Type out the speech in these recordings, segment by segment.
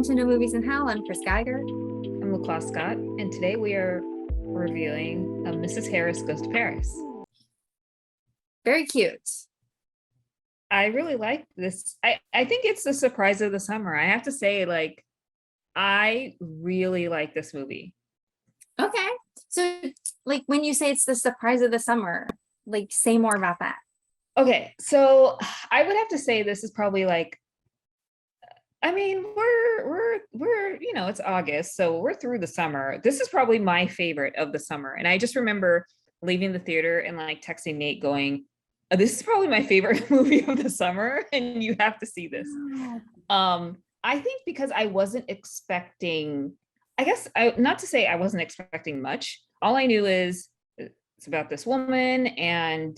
to No Movies in Hell. I'm Chris Geiger. I'm LaClaw Scott, and today we are reviewing Mrs. Harris Goes to Paris. Very cute. I really like this. I think it's the surprise of the summer. I have to say, I really like this movie. Okay. So, when you say it's the surprise of the summer, say more about that. Okay, so I would have to say this is probably we're it's August, so we're through the summer. This is probably my favorite of the summer. And I just remember leaving the theater and texting Nate going, this is probably my favorite movie of the summer and you have to see this. I think because I wasn't expecting, not to say I wasn't expecting much. All I knew is it's about this woman, and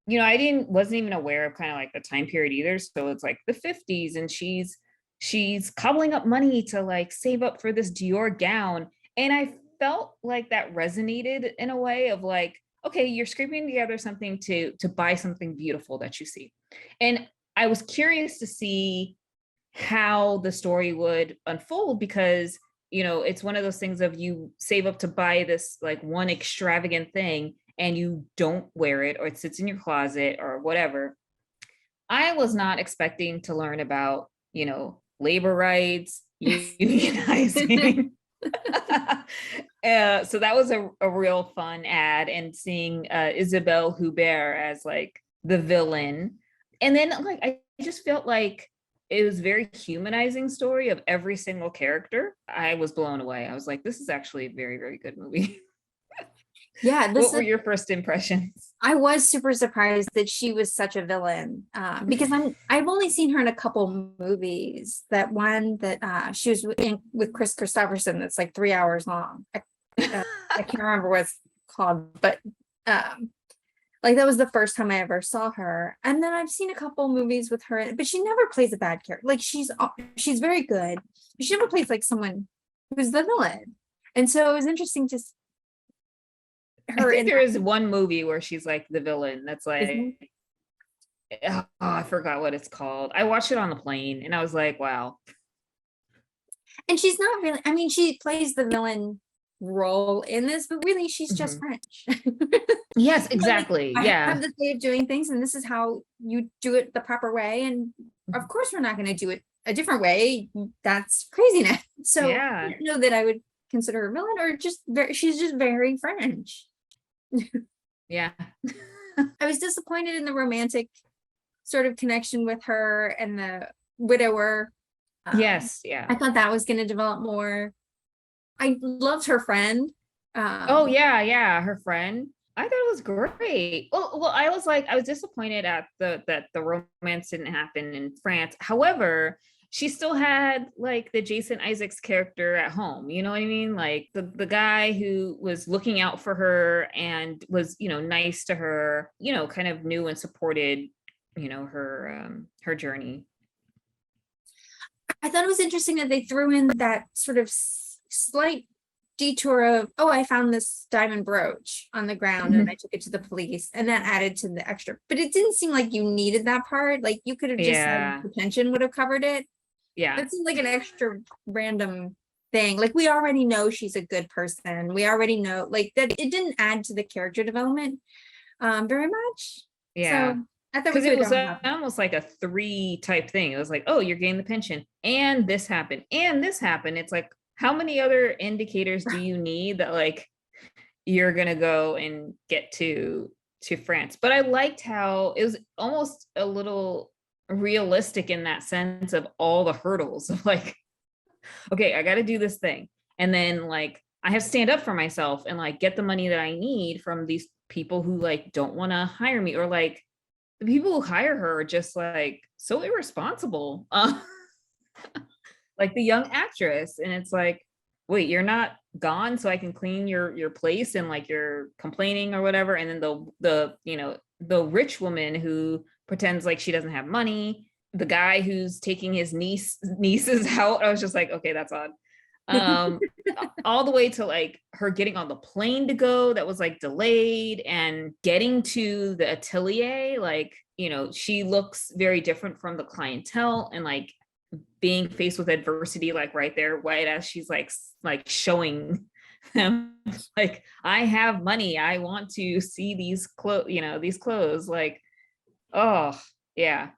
I wasn't even aware of the time period either. So it's the 50s, and she's cobbling up money to save up for this Dior gown. And I felt like that resonated in a way of okay, you're scraping together something to buy something beautiful that you see. And I was curious to see how the story would unfold, because it's one of those things of you save up to buy this one extravagant thing and you don't wear it, or it sits in your closet or whatever. I was not expecting to learn about labor rights, unionizing. So that was a real fun ad, and seeing Isabelle Huppert as the villain. And then I just felt like it was a very humanizing story of every single character. I was blown away. I was like, this is actually a very, very good movie. Yeah. What were your first impressions? I was super surprised that she was such a villain, because I've only seen her in a couple movies. That one that she was in with Chris Christopherson that's 3 hours long. I can't remember what it's called, but that was the first time I ever saw her. And then I've seen a couple movies with her, but she never plays a bad character. She's very good, but she never plays someone who's the villain. And so it was interesting to her. I think there is one movie where she's the villain. That's I forgot what it's called. I watched it on the plane and I was like, wow. And she's not really, she plays the villain role in this, but really she's just French. Yes, exactly. I yeah. have this way of doing things, and this is how you do it the proper way. And of course we're not going to do it a different way. That's craziness. So yeah. I don't know that I would consider her villain, or she's just very French. Yeah. I was disappointed in the romantic sort of connection with her and the widower. Yes. Yeah. I thought that was going to develop more. I loved her friend. Oh yeah. Her friend. I thought it was great. Well, I was disappointed at that the romance didn't happen in France. However, she still had the Jason Isaacs character at home. You know what I mean? The guy who was looking out for her and was, nice to her, kind of knew and supported, her journey. I thought it was interesting that they threw in that sort of slight detour of, I found this diamond brooch on the ground and I took it to the police, and that added to the extra. But it didn't seem like you needed that part. You could have just said detention would have covered it. Yeah. That seemed like an extra random thing. We already know she's a good person. We already know that it didn't add to the character development very much. Yeah. So I thought because it was almost like a 3 type thing. It was oh, you're getting the pension and this happened and this happened. It's how many other indicators do you need that you're gonna go and get to France? But I liked how it was almost a little realistic in that sense of all the hurdles of okay, I got to do this thing, and then I have to stand up for myself and get the money that I need from these people who don't want to hire me, or the people who hire her are just so irresponsible. The young actress, and it's wait, you're not gone so I can clean your place, and you're complaining or whatever. And then the rich woman who pretends she doesn't have money, the guy who's taking his nieces out. I was just okay, that's odd. All the way to her getting on the plane to go that was delayed, and getting to the atelier, she looks very different from the clientele, and being faced with adversity, like right there, right as she's like showing them, like, I have money, I want to see these clothes, these clothes, like, oh yeah.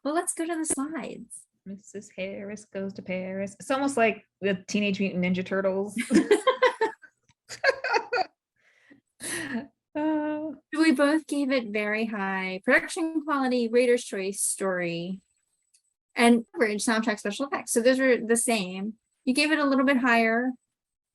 Well, let's go to the slides. Mrs. Harris goes to Paris. It's almost like the Teenage Mutant Ninja Turtles. We both gave it very high production quality, Rater's Choice, story, and coverage, soundtrack, special effects. So those were the same. You gave it a little bit higher.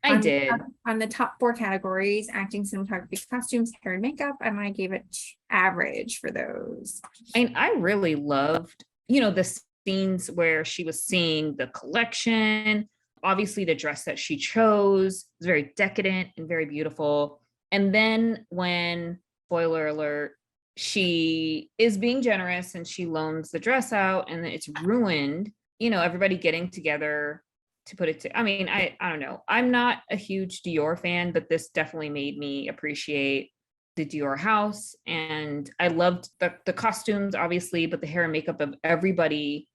I did. On the top 4 categories: acting, cinematography, costumes, hair and makeup, and I gave it average for those. And I really loved, the scenes where she was seeing the collection. Obviously, the dress that she chose was very decadent and very beautiful. And then when, spoiler alert, she is being generous and she loans the dress out and it's ruined, everybody getting together to put it to, I don't know. I'm not a huge Dior fan, but this definitely made me appreciate the Dior house. And I loved the costumes, obviously, but the hair and makeup of everybody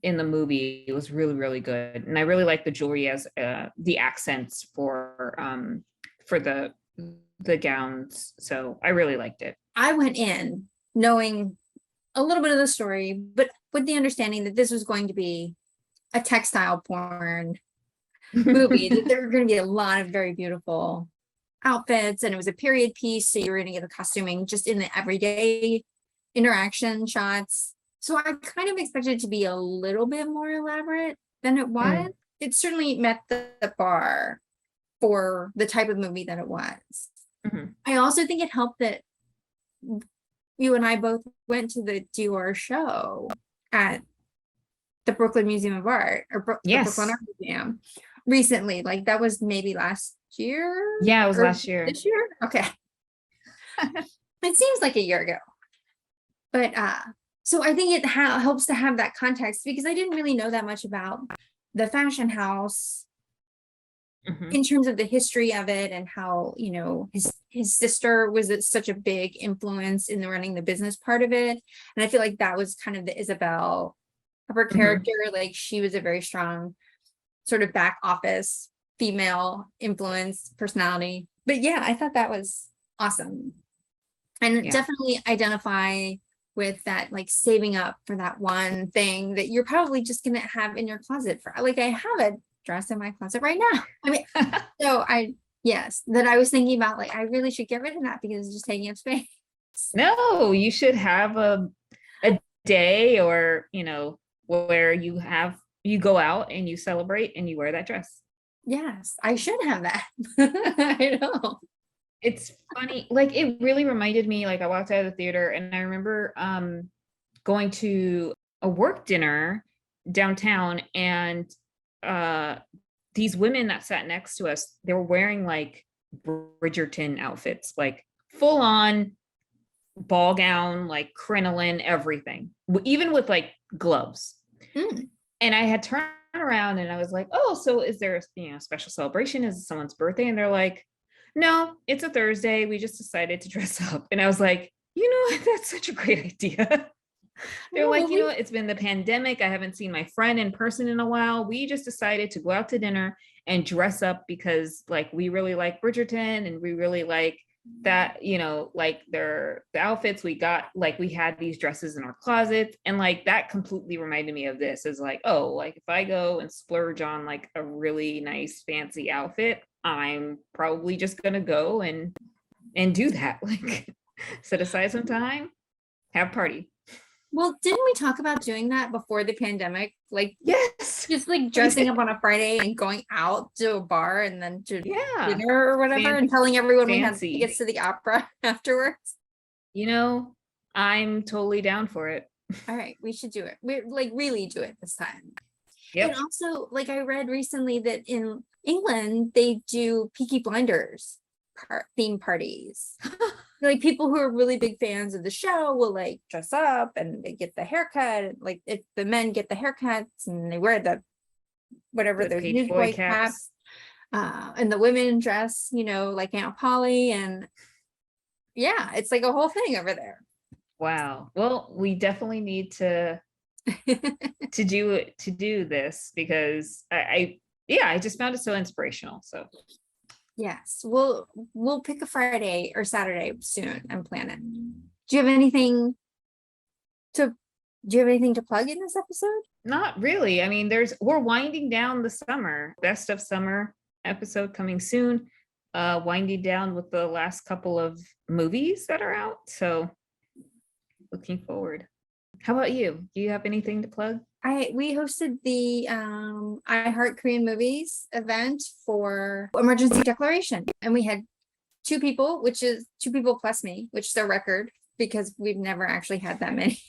in the movie was really, really good. And I really like the jewelry as the accents for the gowns. So I really liked it. I went in knowing a little bit of the story, but with the understanding that this was going to be a textile porn movie, that there were going to be a lot of very beautiful outfits, and it was a period piece, so you were going to get the costuming just in the everyday interaction shots. So I kind of expected it to be a little bit more elaborate than it was. It certainly met the bar for the type of movie that it was. I also think it helped that you and I both went to the Dior show at the Brooklyn Museum of Art, or Yes. the Brooklyn Art Museum recently. Like that was maybe last year. Yeah, it was last year. This year? Okay. It seems like a year ago. But so I think it helps to have that context, because I didn't really know that much about the fashion house in terms of the history of it, and how, his sister was such a big influence in the running the business part of it. And I feel like that was kind of the Isabel of her character. Like she was a very strong sort of back office female influence personality. But yeah, I thought that was awesome. And definitely identify with that, like saving up for that one thing that you're probably just going to have in your closet for, like, I have a dress in my closet right now. So that I was thinking about, like, I really should get rid of that because it's just taking up space. No, you should have a day, or, where you go out and you celebrate and you wear that dress. Yes, I should have that. I know. It's funny, like it really reminded me, like I walked out of the theater and I remember going to a work dinner downtown, and these women that sat next to us, they were wearing like Bridgerton outfits, like full on ball gown, like crinoline, everything, even with like gloves. And I had turned around and I was like, oh, so is there a special celebration? Is it someone's birthday? And they're like, no, it's a Thursday. We just decided to dress up. And I was like, that's such a great idea. They're like, it's been the pandemic. I haven't seen my friend in person in a while. We just decided to go out to dinner and dress up because, like, we really like Bridgerton and we really like that, like the outfits we got, like we had these dresses in our closet. And like that completely reminded me of this, is like, oh, like if I go and splurge on like a really nice fancy outfit, I'm probably just gonna go and do that. Like set aside some time, have party. Well, didn't we talk about doing that before the pandemic? Like, yes, just like dressing up on a Friday and going out to a bar and then to dinner or whatever, and telling everyone we had tickets to the opera afterwards. I'm totally down for it. All right, we should do it. We like really do it this time. Yep. And also, like I read recently that in England they do Peaky Blinders theme parties. Like people who are really big fans of the show will like dress up and they get the haircut. Like if the men get the haircuts and they wear the whatever those newsboy caps, and the women dress, like Aunt Polly, and yeah, it's like a whole thing over there. Wow. Well, we definitely need to to do this because I just found it so inspirational. So Yes, we'll pick a Friday or Saturday soon and plan it. Do you have anything to plug in this episode? not really. I mean, we're winding down the summer. Best of summer episode coming soon. Winding down with the last couple of movies that are out. So looking forward. How about you? Do you have anything to plug? We hosted the I Heart Korean Movies event for Emergency Declaration, and we had 2 people, which is 2 people plus me, which is a record because we've never actually had that many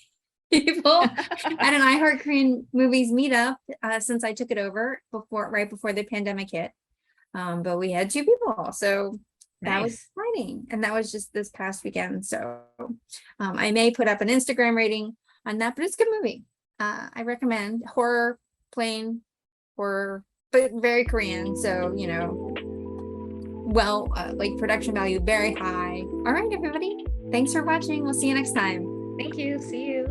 people at an I Heart Korean Movies meetup since I took it over right before the pandemic hit. But we had 2 people, so that was exciting, and that was just this past weekend. So I may put up an Instagram rating on that, but it's a good movie. I recommend horror, plain horror, but very Korean. So, like production value, very high. All right, everybody. Thanks for watching. We'll see you next time. Thank you. See you.